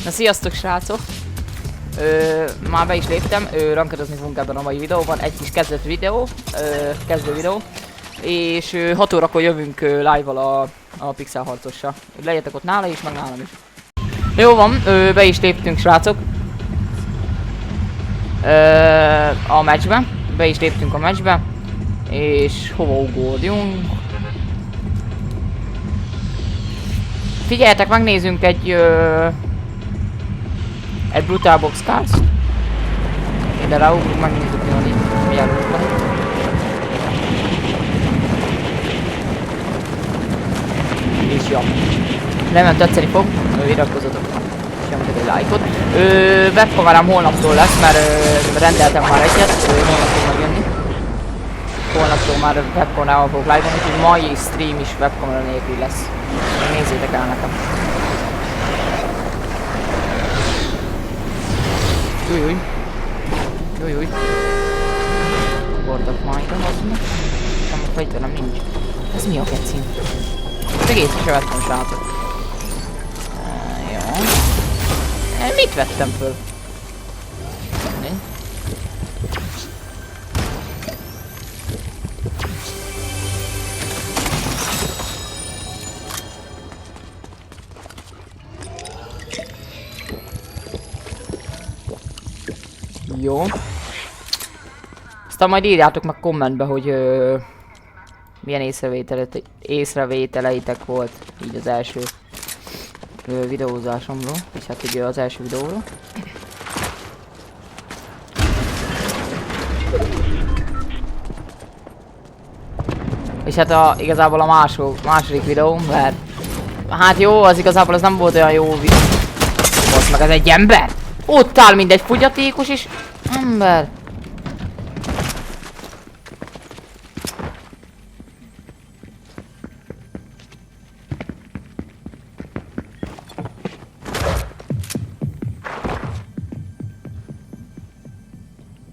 Na sziasztok srácok! Már be is léptem, rankedozni fogunk ebben a mai videóban, egy kis kezdő videó, és 6 órakor jövünk live-val a Pixel harcossal. Legyetek ott nála is, meg nálam is. Jó van, be is léptünk srácok. A meccsbe, be is léptünk a meccsbe, és hova ugorjunk? Figyeljetek, megnézzünk egy Brutal Box Cars-t. Ide ráugrunk, megnézzük mi van itt, mi előtt van. És jó. Remélem tetszeni fog, iratkozzatok és nyomjatok egy lájkot. Webkamerám holnaptól lesz, mert rendeltem már egyet, holnap fog megjönni. Holnaptól már webkamerával fogok live-on, úgyhogy mai stream is webkamera nélkül lesz. Nézzétek el nekem. Jújjúj. Gordok majd, az meg. Nem a fegyverem nincs. Ez mi a kecin? Az egész se vettem srácok. Jó. Mit vettem föl? Jó. Aztán majd írjátok meg kommentbe, hogy milyen észrevételeitek volt így az első videózásomról, és hát ugye az első videóról. És hát igazából a második videóm, mert hát jó, az igazából az nem volt olyan jó videó. Most meg ez egy ember? Ott áll mindegy fogyatékos és ember.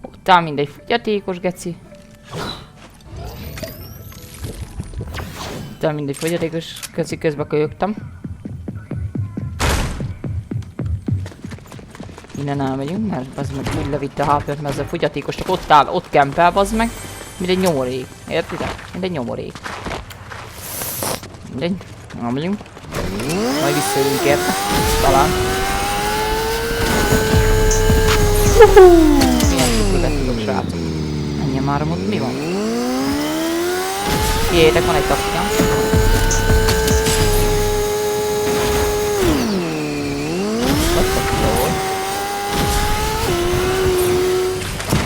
Ott áll mindegy fogyatékos geci. Ott áll mindegy fogyatékos geci, közbe kölyögtem. Innen elmegyünk, mert az meg úgy levitte a HP-t, mert ez a fogyatékos csak ott áll, ott kempel, bazd meg, mint egy nyomorék. Értitek? Mint egy nyomorék. Mindegy, elmegyünk. Majd visszajövünk érte. Talán. Milyen sokat tudok srácok. Menjen már a mód, mi van? Figyeljetek, van egy taktikám.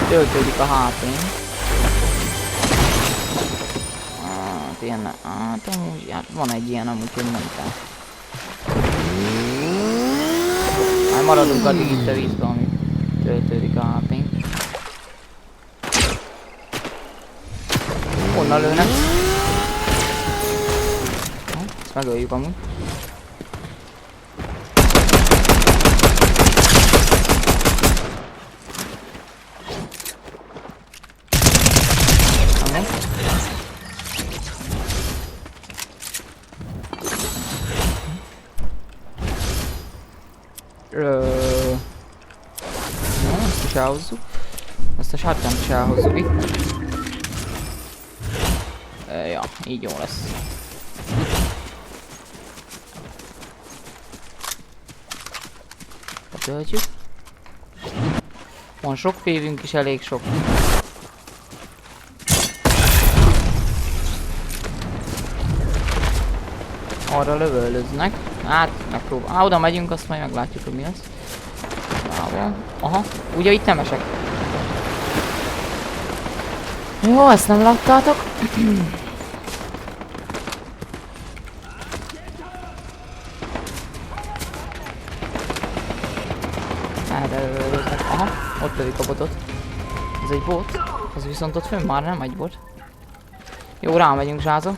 Töltődik a HP-n. Tényleg, hát amúgy, hát van egy ilyen amúgy, hogy nem kell. Hát maradunk addig itt a vízbe, amíg töltődik a HP-n. Honnan lőnek? Ezt megöljük amúgy. Ezt is elhozzuk. Ezt a shotgun is elhozzuk itt. Ja, így jó lesz. Betöltjük. Van sok févünk is, elég sok. Arra lövöldöznek. Hát, megpróbál. Oda megyünk, azt majd meglátjuk, hogy mi lesz. Aha, ugye itt nem esek. Jó, ezt nem láttátok. Aha, ott lövik a botot. Ez egy bot. Az viszont ott fönn már nem egy bot. Jó, rámegyünk zsázol.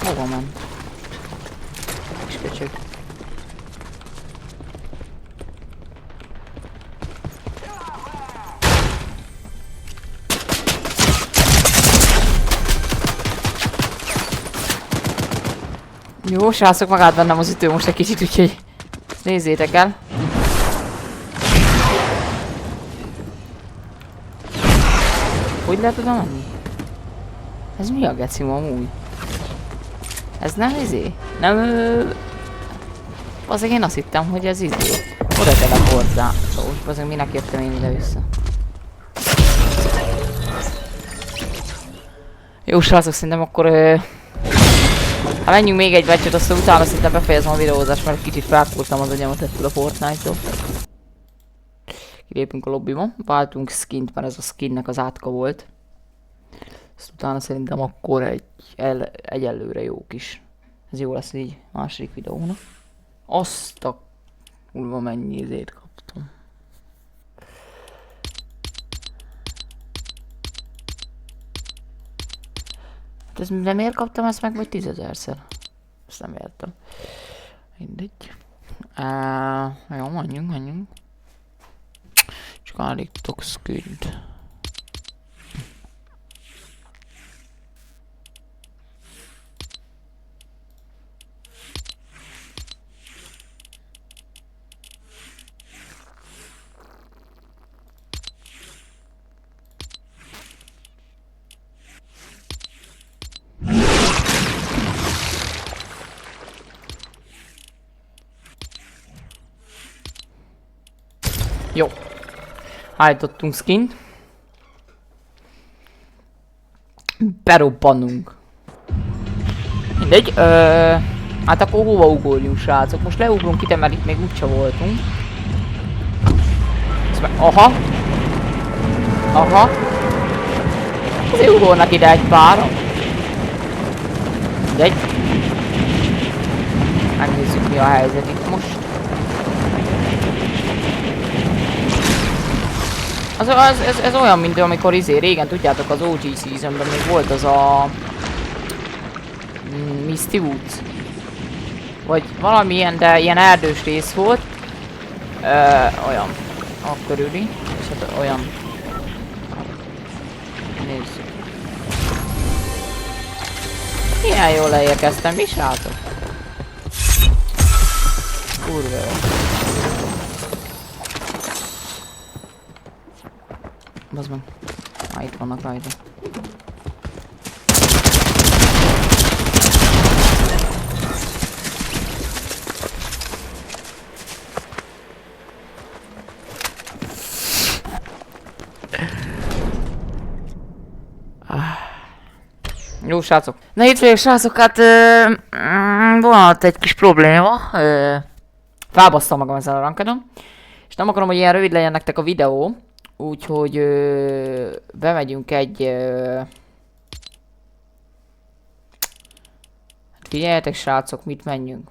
Hova ment? Kis köcsög. Jó, srácok, megállt bennem az ütő most egy kicsit, úgyhogy nézzétek el. Hogy lehet oda menni? Ez mi a gecim amúgy? Ez nem izé? Nem azért én azt hittem, hogy ez izé. Oda teleportál. Szóval azért minek jöttem én ide-vissza. Jó srácok, szerintem akkor ha menjünk még egy vecsöt, aztán utána szinte befejezem a videózást, mert kicsit felkúrtam az agyamat ettől a Fortnite-tól. Kilépünk a lobbyba, váltunk skint, mert ez a skinnek az átka volt. Ezt utána szerintem akkor egyelőre jó kis. Ez jó lesz így második videónak. Azt a kurva mennyi izét kaptam. Hát ez de miért kaptam ezt meg vagy 10.000-szer? Ezt nem értem. Mindegy. Jó, menjünk. Csak állítok skint. Jó. Állítottunk skint. Berobbannunk. Mindegy. Hát akkor hova ugorjunk, srácok? Most leugrunk ide, mert itt még úgyse voltunk. Aha. Azért ugornak ide egy pára. Mindegy. Megnézzük, mi a helyzet itt most. Ez olyan, mint amikor régen tudjátok az OG Seasonben még volt az a Misty Woods. Vagy valamilyen, de ilyen erdős rész volt. Olyan. A körüli. És hát olyan. Nézzük. Milyen jól leérkeztem, mi srácok? Kurva jó. Bazd meg. Itt vannak rajta. Jó srácok. Na itt vagyok srácok, hát van ott egy kis probléma. Felbasztam magam ezzel a rankedon. És nem akarom, hogy ilyen rövid legyen nektek a videó. Úgyhogy bemegyünk egy... Hát figyeljetek srácok, mit menjünk.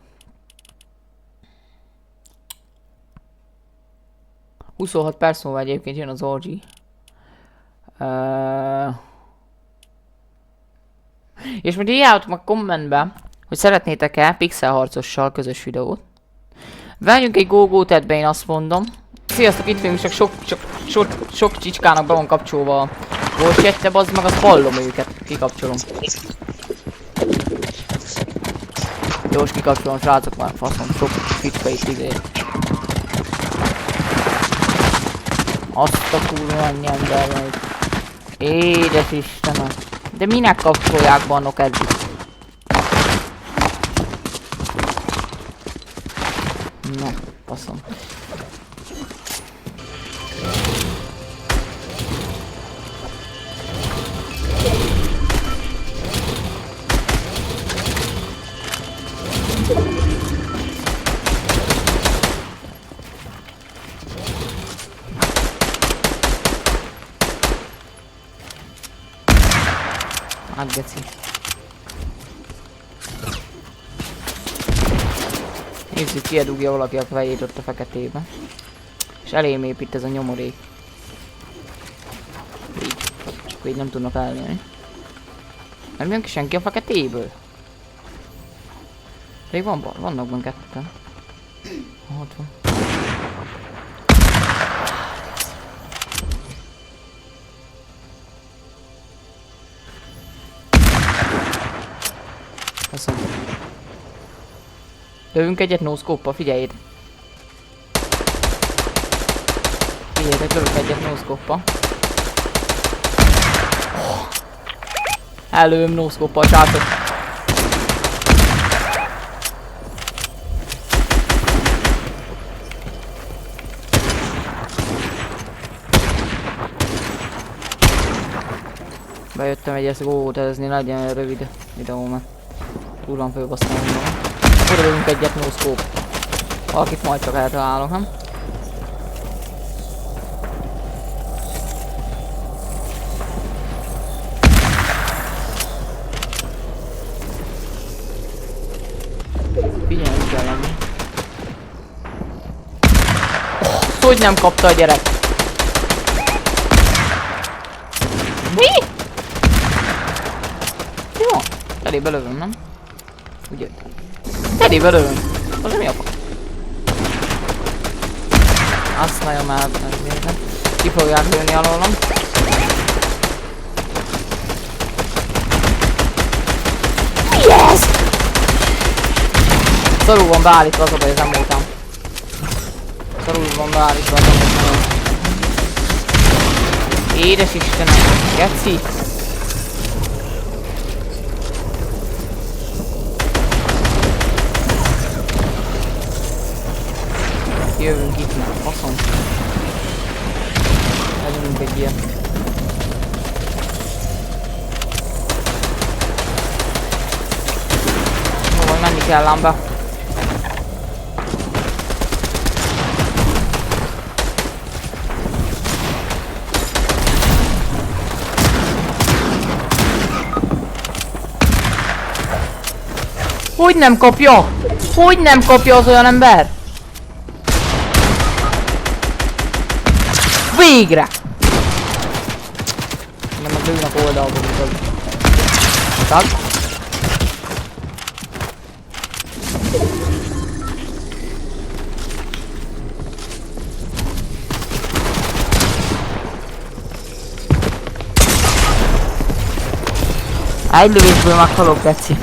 26 perc múlva egyébként jön az OG. És majd írjátok meg kommentbe, hogy szeretnétek-e pixelharcossal közös videót. Vegyünk egy go-go-tetbe, én azt mondom. Sziasztok, itt vagyunk, csak sok csicskának be van kapcsolva a voice-jette, bazd meg, azt hallom őket. Kikapcsolom. Gyors kikapcsolom, srácok, már faszom, sok csicska itt izé. Azt a kurva annyi ember van itt. Édes Istenem. De minek kapcsolják bannok eddig? Na, faszom. Hát geci. Nézzük, ki dugja valaki a fejét ott a feketébe. És elém épít ez a nyomorék. Így. Csak így nem tudnak elérni. Nem jön ki senki a feketéből? Még vannak benne ketten. Ott van. Köszönöm. Lövünk egyet no-scope-pa, figyeljétek. Figyeljetek, lövünk egyet no-scope-pa. Előm no-scope-pa, srácok. Bejöttem egy ezt gótezni, legyen rövid videó, mert túl fölbasztálom magam. Oda lövünk egyet no-scope. Valakit majd csak eltalálok, nem? Figyelni kell lenni. Hogy nem kapta a gyerek? Mi? Jó, elébe lövöm, nem? Ugye? Elébe lövöm. Az mi a fa? Azt nagyon már nem. Ki fogják lőni alólam. Yes! Szarul van beállítva az a baj, ez nem voltam. Szarul van beállítva az a baj. Édes Istenem, geci! Jövünk itt már, faszom. Legyünk egy ilyen. Jó, hogy menni kell ám be. Hogy nem kapja? Hogy nem kapja az olyan ember? Végre! Nem, meg lőnek oldalba, mikor. Tag. Egy lövésből meghalok, geci.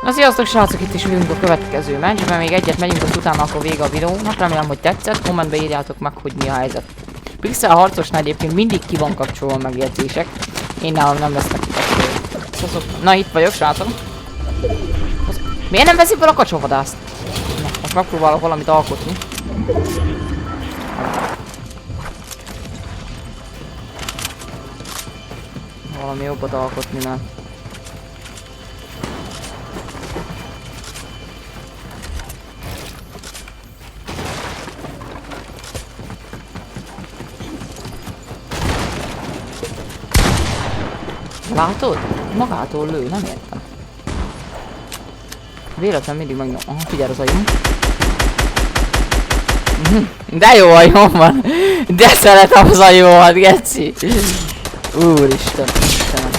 Na sziasztok srácok, itt is vagyunk a következő meccsben, még egyet megyünk, azt utána akkor vége a videónak, remélem, hogy tetszett, kommentbe írjátok meg, hogy mi a helyzet. Pixel harcosnál egyébként mindig ki van kapcsolva a megjegyzések, én nálam nem lesznek kikapcsolva. Na itt vagyok srácok. Miért nem veszik fel a kacsovadászt? Na, most megpróbálok valamit alkotni. Valami jobbat alkotni, nem. Látod? Magától lő, nem értem. Véletlen mindig megnyom. Aha, figyelj az agyom. De jó agyom van. De szeretem az agyomat, geci. Úristen, Istenem.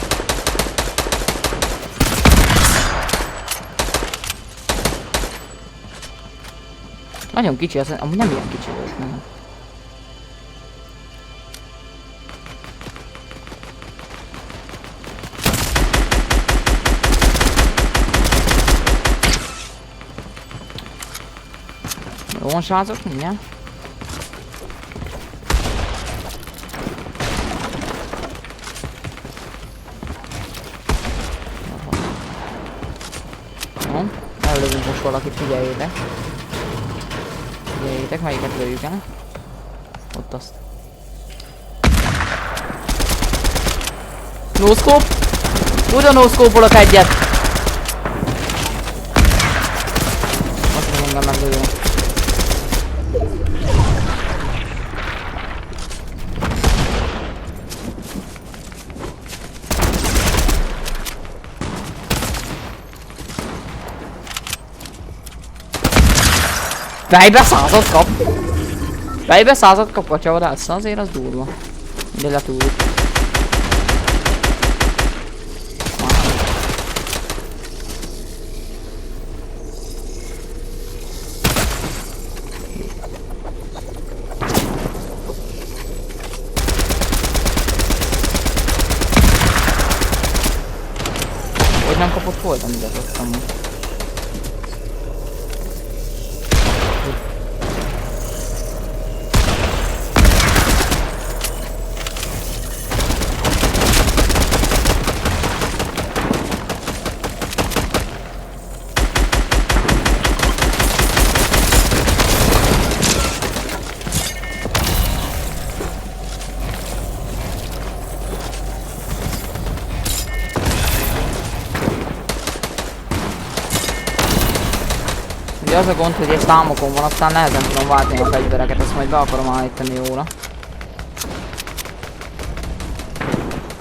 Nagyon kicsi, az amúgy nem ilyen kicsi volt. Nem. Jó van srácok, mindjárt. Jó, előlövünk most valakit, figyeljétek. Figyeljétek, melyiket lőjük el. Ott azt. No scope! Oda no scope-olok egyet! Azt mondom, meglőjön. Fejbe 100-at kap! Fejbe 100-at kap a csavadász, azért az durva. De letúljuk. Hogy nem kapott voltam, ide tettem most. az a gond, hogy egy számokon van, aztán nehezen tudom váltani a fegyvereket, ezt majd be akarom állítani jóra.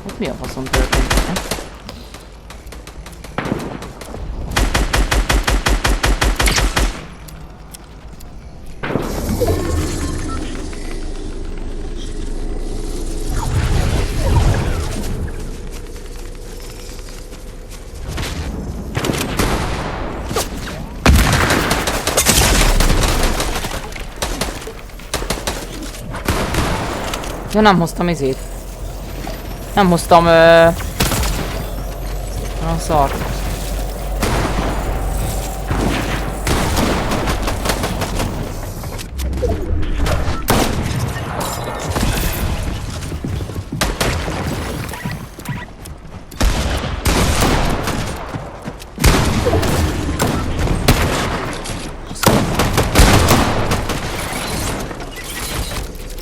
Ott mi a faszom történt? Ja, nem hoztam izét. Nem hoztam a szart.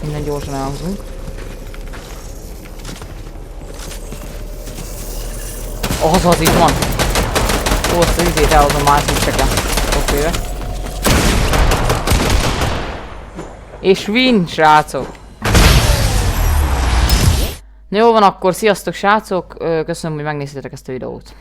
Minden gyorsan elhozunk. Az itt van. Ó, azt az izét elhozom más nincseken. Oké. És win, srácok. Jó van, akkor sziasztok srácok. Köszönöm, hogy megnéztétek ezt a videót.